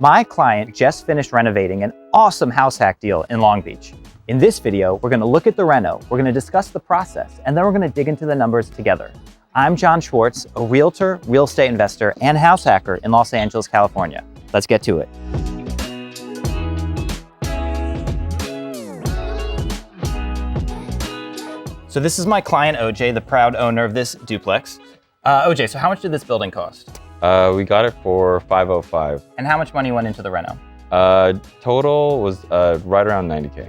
My client just finished renovating an awesome house hack deal in Long Beach. In this video, we're gonna look at the reno, we're gonna discuss the process, and then we're gonna dig into the numbers together. I'm Jon Schwartz, a realtor, real estate investor, and house hacker in Los Angeles, California. Let's get to it. So this is my client, OJ, the proud owner of this duplex. OJ, so how much did this building cost? We got it for $505. And how much money went into the reno? Total was right around $90K.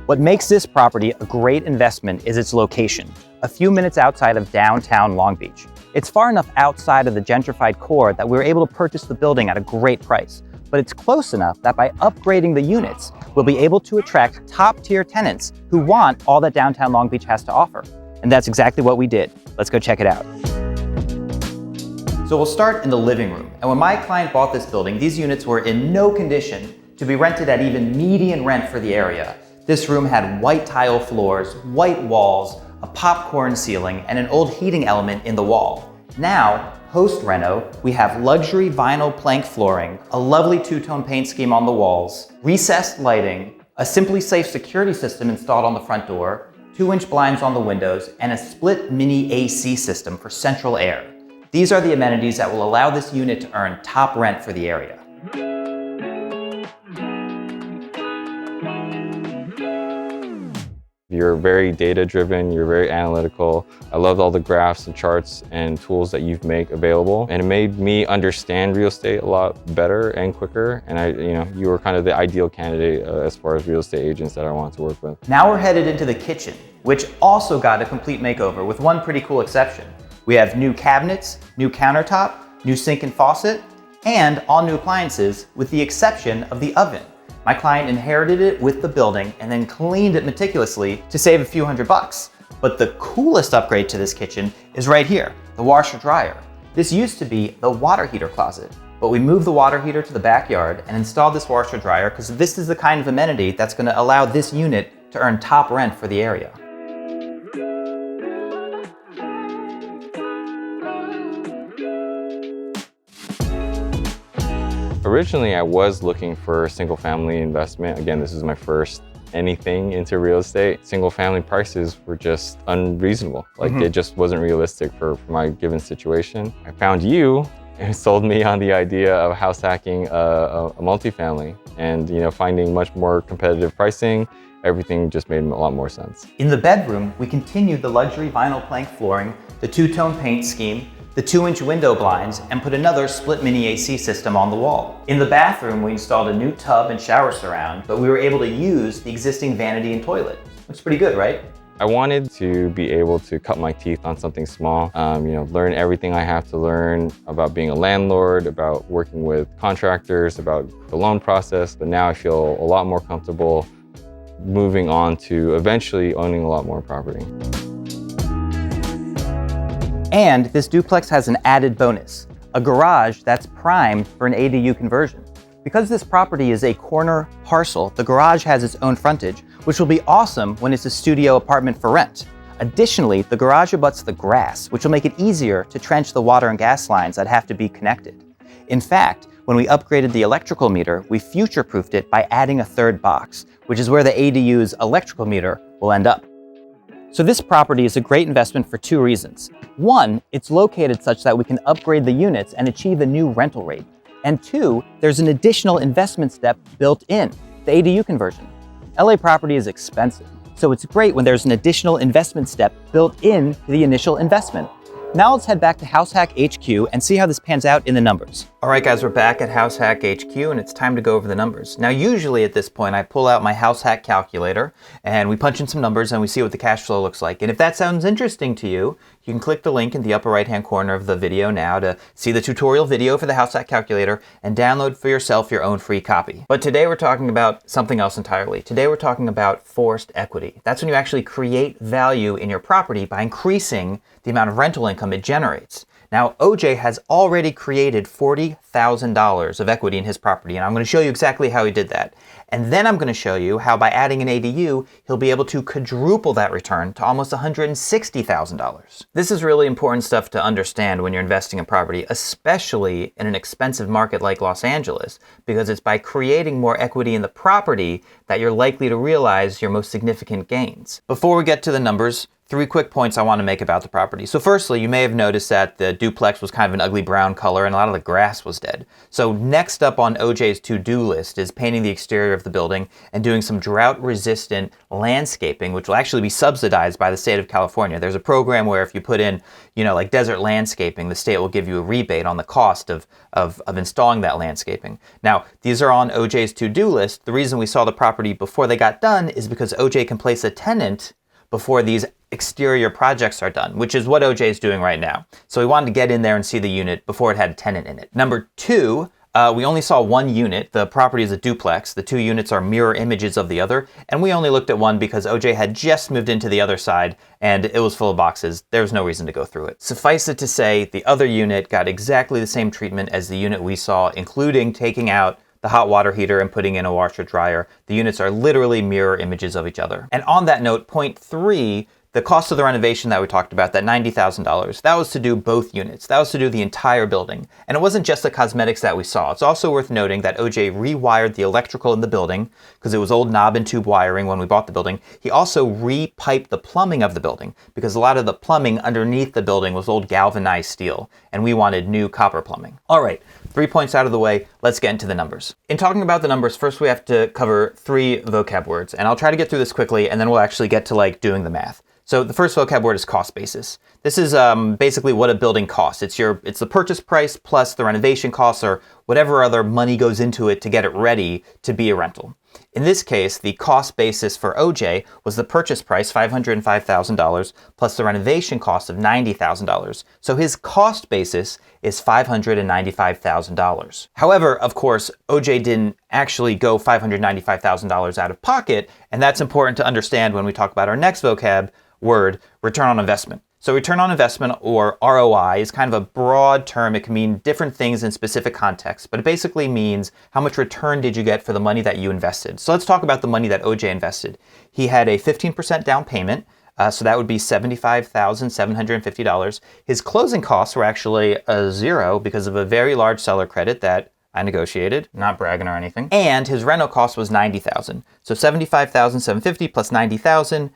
What makes this property a great investment is its location, a few minutes outside of downtown Long Beach. It's far enough outside of the gentrified core that we were able to purchase the building at a great price, but it's close enough that by upgrading the units, we'll be able to attract top-tier tenants who want all that downtown Long Beach has to offer. And that's exactly what we did. Let's go check it out. So we'll start in the living room. And when my client bought this building, these units were in no condition to be rented at even median rent for the area. This room had white tile floors, white walls, a popcorn ceiling, and an old heating element in the wall. Now, post-reno, we have luxury vinyl plank flooring, a lovely two-tone paint scheme on the walls, recessed lighting, a Simply Safe security system installed on the front door, 2-inch blinds on the windows, and a split mini AC system for central air. These are the amenities that will allow this unit to earn top rent for the area. You're very data-driven, you're very analytical. I loved all the graphs and charts and tools that you've made available. And it made me understand real estate a lot better and quicker. And you were kind of the ideal candidate as far as real estate agents that I wanted to work with. Now we're headed into the kitchen, which also got a complete makeover with one pretty cool exception. We have new cabinets, new countertop, new sink and faucet, and all new appliances with the exception of the oven. My client inherited it with the building and then cleaned it meticulously to save a few $100. But the coolest upgrade to this kitchen is right here, the washer dryer. This used to be the water heater closet, but we moved the water heater to the backyard and installed this washer dryer because this is the kind of amenity that's going to allow this unit to earn top rent for the area. Originally, I was looking for single family investment. Again, this is my first anything into real estate. Single family prices were just unreasonable. It just wasn't realistic for my given situation. I found you and sold me on the idea of house hacking a multifamily and finding much more competitive pricing. Everything just made a lot more sense. In the bedroom, we continued the luxury vinyl plank flooring, the two-tone paint scheme, the 2-inch window blinds, and put another split mini AC system on the wall. In the bathroom, we installed a new tub and shower surround, but we were able to use the existing vanity and toilet. Looks pretty good, right? I wanted to be able to cut my teeth on something small, learn everything I have to learn about being a landlord, about working with contractors, about the loan process, but now I feel a lot more comfortable moving on to eventually owning a lot more property. And this duplex has an added bonus, a garage that's primed for an ADU conversion. Because this property is a corner parcel, the garage has its own frontage, which will be awesome when it's a studio apartment for rent. Additionally, the garage abuts the grass, which will make it easier to trench the water and gas lines that have to be connected. In fact, when we upgraded the electrical meter, we future-proofed it by adding a third box, which is where the ADU's electrical meter will end up. So this property is a great investment for two reasons. One, it's located such that we can upgrade the units and achieve a new rental rate. And two, there's an additional investment step built in, the ADU conversion. LA property is expensive, so it's great when there's an additional investment step built in to the initial investment. Now let's head back to House Hack HQ and see how this pans out in the numbers. All right guys, we're back at House Hack HQ and it's time to go over the numbers. Now usually at this point I pull out my House Hack calculator and we punch in some numbers and we see what the cash flow looks like. And if that sounds interesting to you, you can click the link in the upper right hand corner of the video now to see the tutorial video for the House Hack calculator and download for yourself your own free copy. But today we're talking about something else entirely. Today we're talking about forced equity. That's when you actually create value in your property by increasing the amount of rental income it generates. Now, OJ has already created $40,000 of equity in his property, and I'm going to show you exactly how he did that. And then I'm going to show you how by adding an ADU, he'll be able to quadruple that return to almost $160,000. This is really important stuff to understand when you're investing in property, especially in an expensive market like Los Angeles, because it's by creating more equity in the property that you're likely to realize your most significant gains. Before we get to the numbers, 3 quick points I want to make about the property. So firstly, you may have noticed that the duplex was kind of an ugly brown color and a lot of the grass was dead. So next up on OJ's to-do list is painting the exterior of the building and doing some drought-resistant landscaping, which will actually be subsidized by the state of California. There's a program where if you put in, like desert landscaping, the state will give you a rebate on the cost of installing that landscaping. Now, these are on OJ's to-do list. The reason we saw the property before they got done is because OJ can place a tenant before these exterior projects are done, which is what OJ is doing right now. So we wanted to get in there and see the unit before it had a tenant in it. Number 2, we only saw one unit. The property is a duplex. The 2 units are mirror images of the other, and we only looked at one because OJ had just moved into the other side and it was full of boxes. There was no reason to go through it. Suffice it to say, the other unit got exactly the same treatment as the unit we saw, including taking out the hot water heater and putting in a washer dryer. The units are literally mirror images of each other. And on that note, point 3, the cost of the renovation that we talked about, that $90,000, that was to do both units. That was to do the entire building. And it wasn't just the cosmetics that we saw. It's also worth noting that OJ rewired the electrical in the building because it was old knob and tube wiring when we bought the building. He also re-piped the plumbing of the building because a lot of the plumbing underneath the building was old galvanized steel, and we wanted new copper plumbing. All right, 3 points out of the way, let's get into the numbers. In talking about the numbers, first we have to cover 3 vocab words, and I'll try to get through this quickly, and then we'll actually get to doing the math. So the first vocab word is cost basis. This is basically what a building costs. It's the purchase price plus the renovation costs or whatever other money goes into it to get it ready to be a rental. In this case, the cost basis for OJ was the purchase price, $505,000, plus the renovation cost of $90,000. So his cost basis is $595,000. However, of course, OJ didn't actually go $595,000 out of pocket, and that's important to understand when we talk about our next vocab word, return on investment. So return on investment, or ROI, is kind of a broad term. It can mean different things in specific contexts, but it basically means how much return did you get for the money that you invested. So let's talk about the money that OJ invested. He had a 15% down payment, so that would be $75,750. His closing costs were actually $0 because of a very large seller credit that I negotiated, not bragging or anything. And his rental cost was $90,000. So $75,750 plus $90,000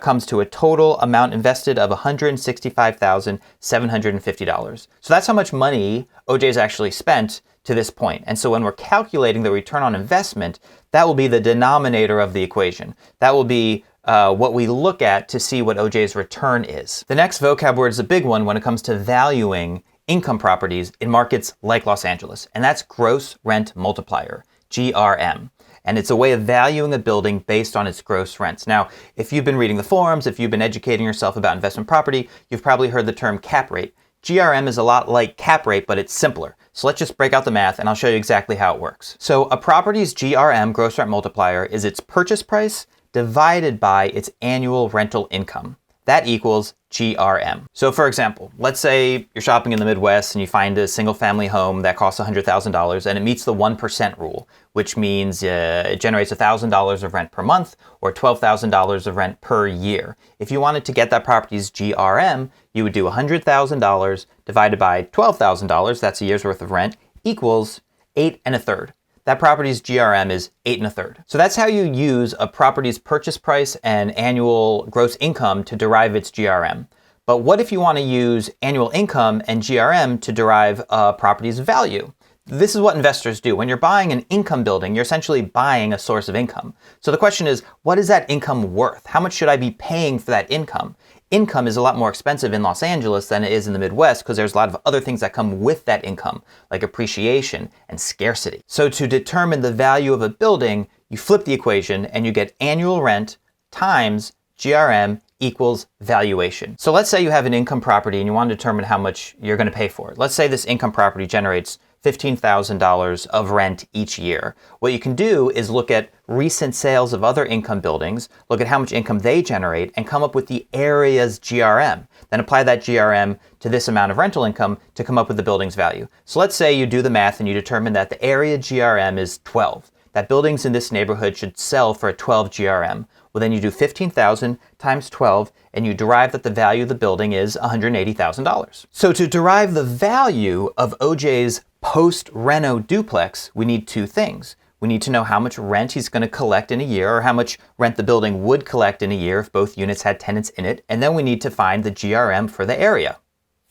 comes to a total amount invested of $165,750. So that's how much money OJ's actually spent to this point. And so when we're calculating the return on investment, that will be the denominator of the equation. That will be what we look at to see what OJ's return is. The next vocab word is a big one when it comes to valuing income properties in markets like Los Angeles, and that's gross rent multiplier, GRM. And it's a way of valuing a building based on its gross rents. Now, if you've been reading the forums, if you've been educating yourself about investment property, you've probably heard the term cap rate. GRM is a lot like cap rate, but it's simpler. So let's just break out the math and I'll show you exactly how it works. So a property's GRM, gross rent multiplier, is its purchase price divided by its annual rental income. That equals GRM. So for example, let's say you're shopping in the Midwest and you find a single family home that costs $100,000 and it meets the 1% rule, which means it generates $1,000 of rent per month or $12,000 of rent per year. If you wanted to get that property's GRM, you would do $100,000 divided by $12,000, that's a year's worth of rent, equals 8 1/3. That property's GRM is 8 1/3. So that's how you use a property's purchase price and annual gross income to derive its GRM. But what if you want to use annual income and GRM to derive a property's value? This is what investors do. When you're buying an income building, you're essentially buying a source of income. So the question is, what is that income worth? How much should I be paying for that income? Income is a lot more expensive in Los Angeles than it is in the Midwest because there's a lot of other things that come with that income, like appreciation and scarcity. So to determine the value of a building, you flip the equation and you get annual rent times GRM equals valuation. So let's say you have an income property and you want to determine how much you're going to pay for it. Let's say this income property generates $15,000 of rent each year. What you can do is look at recent sales of other income buildings, look at how much income they generate, and come up with the area's GRM. Then apply that GRM to this amount of rental income to come up with the building's value. So let's say you do the math and you determine that the area GRM is 12. That buildings in this neighborhood should sell for a 12 GRM. Well, then you do 15,000 times 12, and you derive that the value of the building is $180,000. So to derive the value of OJ's post-reno duplex, we need two things. We need to know how much rent he's going to collect in a year, or how much rent the building would collect in a year if both units had tenants in it. And then we need to find the GRM for the area.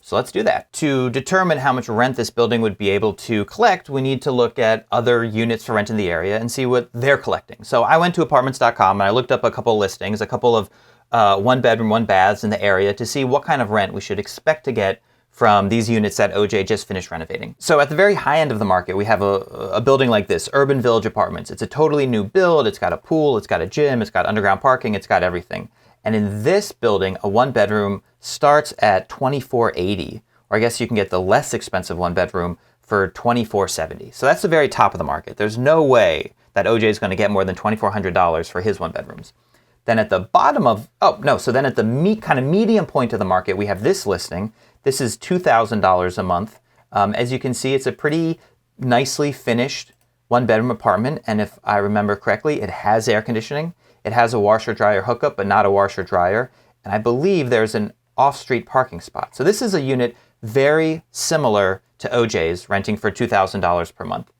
So let's do that. To determine how much rent this building would be able to collect, we need to look at other units for rent in the area and see what they're collecting. So I went to apartments.com and I looked up a couple listings, a couple of one bedroom, one baths in the area to see what kind of rent we should expect to get from these units that OJ just finished renovating. So at the very high end of the market, we have a building like this, Urban Village Apartments. It's a totally new build. It's got a pool, it's got a gym, it's got underground parking, it's got everything. And in this building, a one bedroom starts at $2,480, or I guess you can get the less expensive one bedroom for $2,470. So that's the very top of the market. There's no way that OJ is going to get more than $2,400 for his one bedrooms. Then at the bottom of, then at the kind of medium point of the market, we have this listing. This is $2,000 a month. As you can see, it's a pretty nicely finished one bedroom apartment. And if I remember correctly, it has air conditioning. It has a washer dryer hookup, but not a washer dryer. And I believe there's an off-street parking spot. So this is a unit very similar to OJ's, renting for $2,000 per month.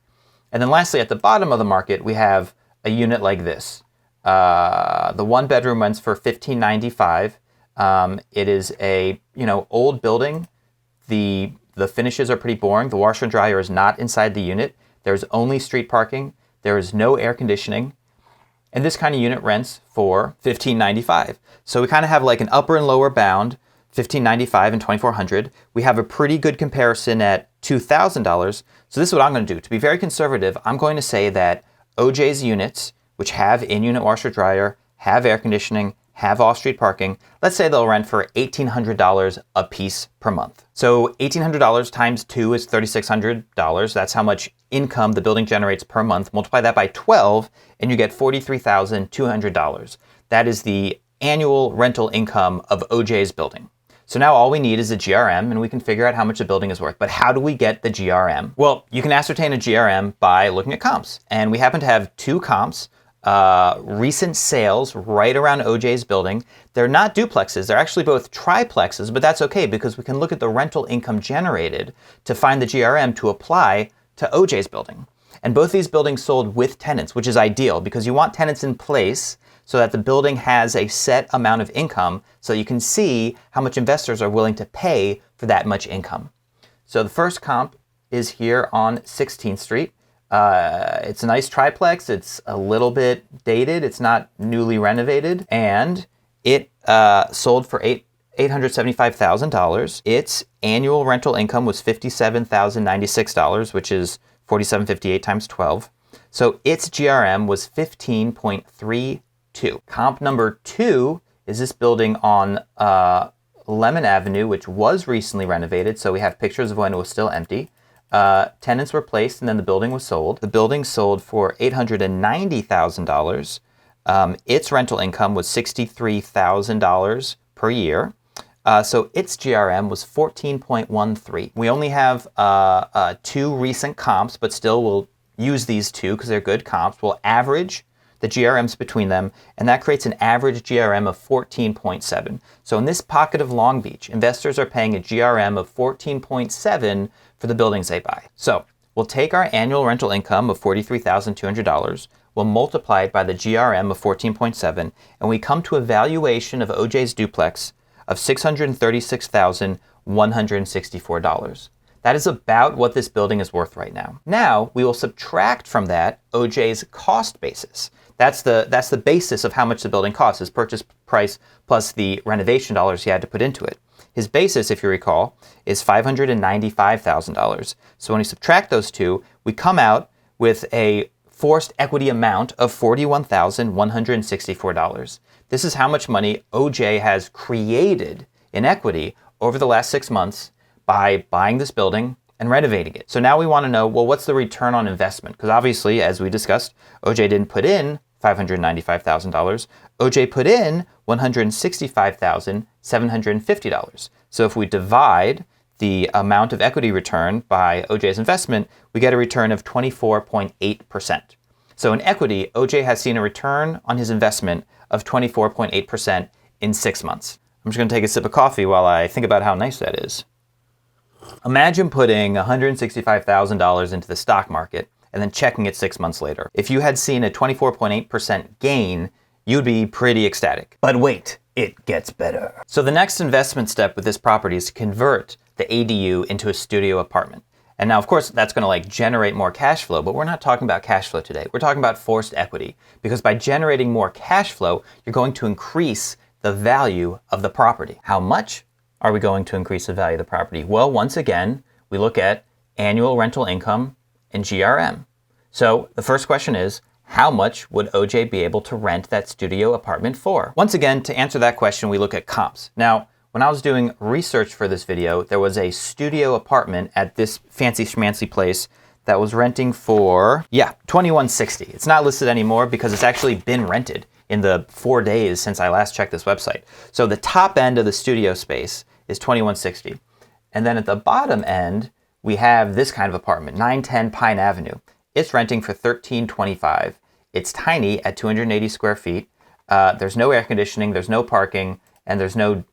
And then lastly, at the bottom of the market, we have a unit like this. The one bedroom rents for $1,595. It is a old building. The finishes are pretty boring. The washer and dryer is not inside the unit. There's only street parking. There is no air conditioning. And this kind of unit rents for $1,595. So we kind of have like an upper and lower bound, $1,595 and $2,400. We have a pretty good comparison at $2,000. So this is what I'm going to do. To be very conservative, I'm going to say that OJ's units, which have in-unit washer dryer, have air conditioning, have off-street parking, let's say they'll rent for $1,800 a piece per month. So $1,800 times 2 is $3,600. That's how much income the building generates per month. Multiply that by 12 and you get $43,200. That is the annual rental income of OJ's building. So now all we need is a GRM and we can figure out how much a building is worth. But how do we get the GRM? Well, you can ascertain a GRM by looking at comps. And we happen to have two comps. Recent sales right around OJ's building. They're not duplexes, they're actually both triplexes, but that's okay because we can look at the rental income generated to find the GRM to apply to OJ's building. And both these buildings sold with tenants, which is ideal because you want tenants in place so that the building has a set amount of income so you can see how much investors are willing to pay for that much income. So the first comp is here on 16th Street. It's a nice triplex. It's a little bit dated. It's not newly renovated. And it sold for $875,000. Its annual rental income was $57,096, which is $47.58 times 12. So its GRM was 15.32. Comp number 2 is this building on Lemon Avenue, which was recently renovated. So we have pictures of when it was still empty. Tenants were placed and then the building was sold. The building sold for $890,000. Its rental income was $63,000 per year. So its GRM was 14.13. We only have two recent comps, but still we'll use these two because they're good comps. We'll average the GRMs between them, and that creates an average GRM of 14.7. So in this pocket of Long Beach, investors are paying a GRM of 14.7 for the buildings they buy. So we'll take our annual rental income of $43,200, we'll multiply it by the GRM of 14.7, and we come to a valuation of OJ's duplex of $636,164. That is about what this building is worth right now. Now, we will subtract from that OJ's cost basis. That's the basis of how much the building costs, his purchase price plus the renovation dollars he had to put into it. His basis, if you recall, is $595,000. So when we subtract those two, we come out with a forced equity amount of $41,164. This is how much money OJ has created in equity over the last 6 months by buying this building and renovating it. So now we want to know, well, what's the return on investment? Because obviously, as we discussed, OJ didn't put in $595,000. OJ put in $165,750. So if we divide the amount of equity return by OJ's investment, we get a return of 24.8%. So in equity, OJ has seen a return on his investment of 24.8% in 6 months. I'm just going to take a sip of coffee while I think about how nice that is. Imagine putting $165,000 into the stock market and then checking it 6 months later. If you had seen a 24.8% gain, you'd be pretty ecstatic. But wait, it gets better. So the next investment step with this property is to convert the ADU into a studio apartment. And now, of course, that's going to generate more cash flow, but we're not talking about cash flow today. We're talking about forced equity, because by generating more cash flow, you're going to increase the value of the property. How much are we going to increase the value of the property? Well, once again, we look at annual rental income and GRM. So the first question is, how much would OJ be able to rent that studio apartment for? Once again, to answer that question, we look at comps. Now, when I was doing research for this video, there was a studio apartment at this fancy schmancy place that was renting for, $2,160. It's not listed anymore because it's actually been rented in the 4 days since I last checked this website. So the top end of the studio space is $2,160. And then at the bottom end, we have this kind of apartment, 910 Pine Avenue. It's renting for $1,325. It's tiny at 280 square feet. There's no air conditioning, there's no parking, and there's no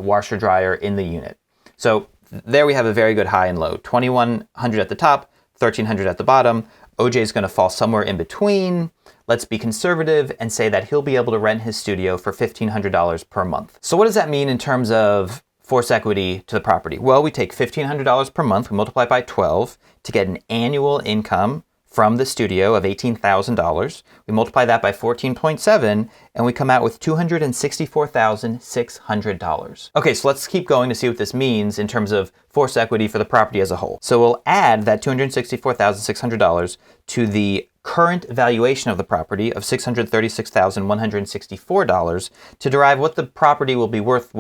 washer dryer in the unit. So there we have a very good high and low. 2,100 at the top, 1,300 at the bottom. OJ is going to fall somewhere in between. Let's be conservative and say that he'll be able to rent his studio for $1,500 per month. So what does that mean in terms of force equity to the property? Well, we take $1,500 per month, we multiply by 12 to get an annual income from the studio of $18,000. We multiply that by 14.7 and we come out with $264,600. Okay, so let's keep going to see what this means in terms of force equity for the property as a whole. So we'll add that $264,600 to the current valuation of the property of $636,164 to derive what the property will be worth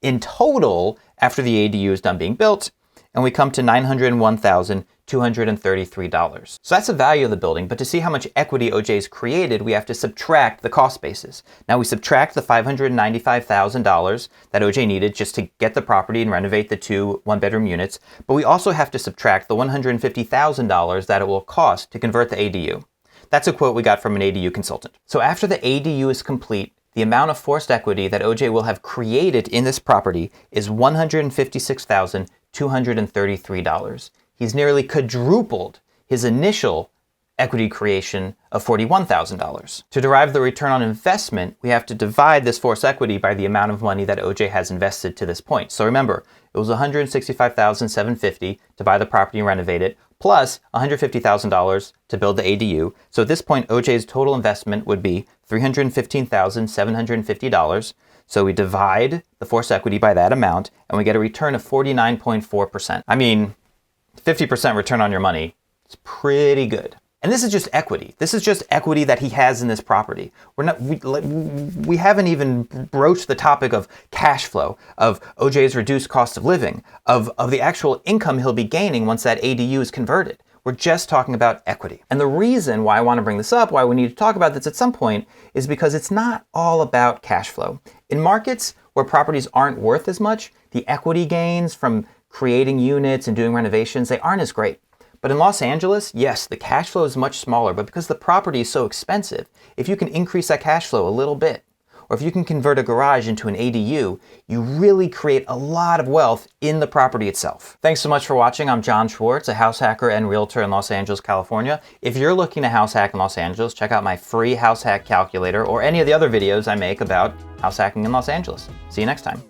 in total after the ADU is done being built, and we come to $901,233. So that's the value of the building, but to see how much equity OJ's created, we have to subtract the cost basis. Now we subtract the $595,000 that OJ needed just to get the property and renovate the 2 one-bedroom units, but we also have to subtract the $150,000 that it will cost to convert the ADU. That's a quote we got from an ADU consultant. So after the ADU is complete, the amount of forced equity that OJ will have created in this property is $156,233. He's nearly quadrupled his initial equity creation of $41,000. To derive the return on investment, we have to divide this forced equity by the amount of money that OJ has invested to this point. So remember, it was $165,750 to buy the property and renovate it, plus $150,000 to build the ADU. So at this point, OJ's total investment would be $315,750. So we divide the forced equity by that amount, and we get a return of 49.4%. I mean, 50% return on your money is pretty good. And this is just equity. This is just equity that he has in this property. We haven't even broached the topic of cash flow, of OJ's reduced cost of living, of the actual income he'll be gaining once that ADU is converted. We're just talking about equity. And the reason why I want to bring this up, why we need to talk about this at some point, is because it's not all about cash flow. In markets where properties aren't worth as much, the equity gains from creating units and doing renovations, they aren't as great. But in Los Angeles, yes, the cash flow is much smaller, but because the property is so expensive, if you can increase that cash flow a little bit, or if you can convert a garage into an ADU, you really create a lot of wealth in the property itself. Thanks so much for watching. I'm Jon Schwartz, a house hacker and realtor in Los Angeles, California. If you're looking to house hack in Los Angeles, check out my free house hack calculator or any of the other videos I make about house hacking in Los Angeles. See you next time.